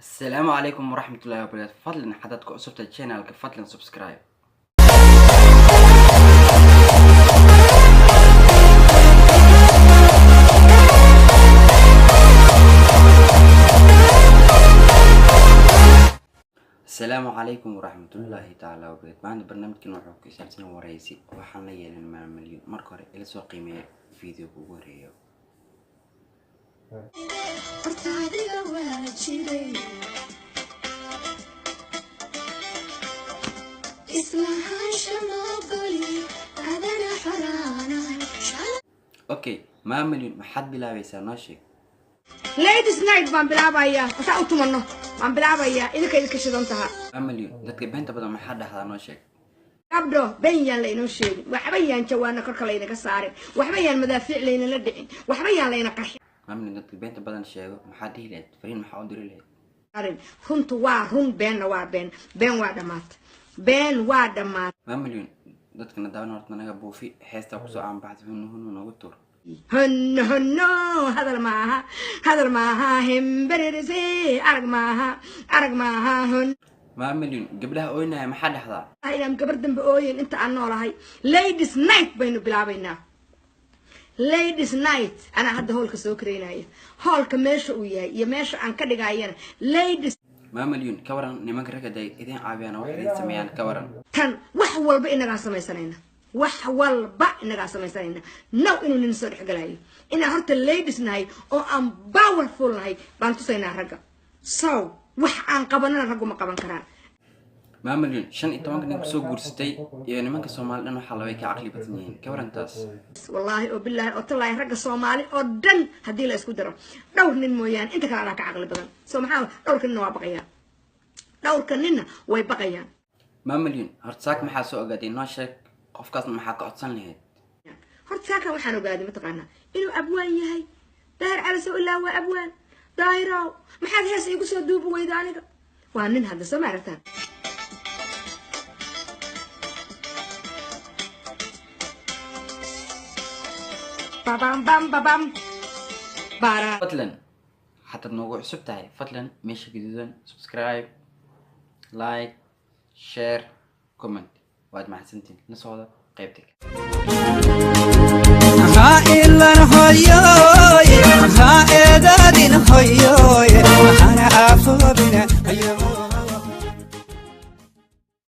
السلام عليكم ورحمة الله وبركاته. فضلا حضرتك عصبت الشانل فضلا سبسكرايب. السلام عليكم ورحمة الله تعالى وبركاته. معنا برنامج كنا وحكي سلسلة ورئيسي وحنا يلين مع مليون مركورة إلى سوق قيمة فيديو بوريو. اوكي ما مليون ما حد بيلعبيسا ناشي ليديز نايت بان بلعبايا وسا أتمنى بان بلعبايا إذا كنت شدنتها ما مليون dadka beenta badan ma xad hada noo sheeg gabdho beenyaan layno sheegin waxba yaan jawaana korka layna ka saarin waxba yaan madaafiic layna la dhicin waxba yaan layna qarxin ma mlin dadka beenta badan sheego maxaa dhihi lahayd fariin maxaa u diri lahayd arin runtu waa run beenna waa been waa dhamaat ma mlin dadkana daawan horta naga buufi heesta ku soo aan baxday hunu nagu tur هنو هذا الماها هم بريرسي أرق ماها هن ما مليون قبلها قوينا ما حد حضر هاي لم قبردن بقوين انت عنو هاي ليديز نايت بينو بلعبينا ليديز نايت انا هذا هولك سوكريناي هولك ماشو وياي يماشو عن كدغايان ليديز ما مليون كورن nimanka ragga day idin caabiyana waxay sameeyaan kawaran tan wax walba inaga sameeysanayna wax walba inaga sameeysanayna naw inuu nin soo dhigalayo ina horta ladies nahay oo aan powerful nahay baan tusaynaa ragga so wax aan qabanana raggu ma qaban karaan ما مليون 15 nin soo guursatay iyo nimanka Soomaaliyeed waxa la way ka aqli badan yihiin kawarantaas wallahi oo billahi oo talay ragga Soomaali oo dhan hadii la isku daro dhowr nin mooyaan inta kale ka aqli badan soo maxaa dhowrka nin waa baqayaan dhowrka ninna way baqayaan ما مليون horta saak maxaa soo ogaaday noo sheeg qofkaas maxaa ka codsan lahayd horta saaka waxaan ogaaday mataqaana inuu abwaan yahay daahir cali soo ilaa waa abwaan daahiro maxaad hees igu soo duubi weyda aniga waa nin hadda soo maaragtaan babam bara فضلا حتى نوقع عصب تاعي فضلا ماشي جديدا سبسكرايب لايك شير كومنت واد مع سنتين نصودا قيبتك إلا هاي إدادين هاي أنا عفوا بنا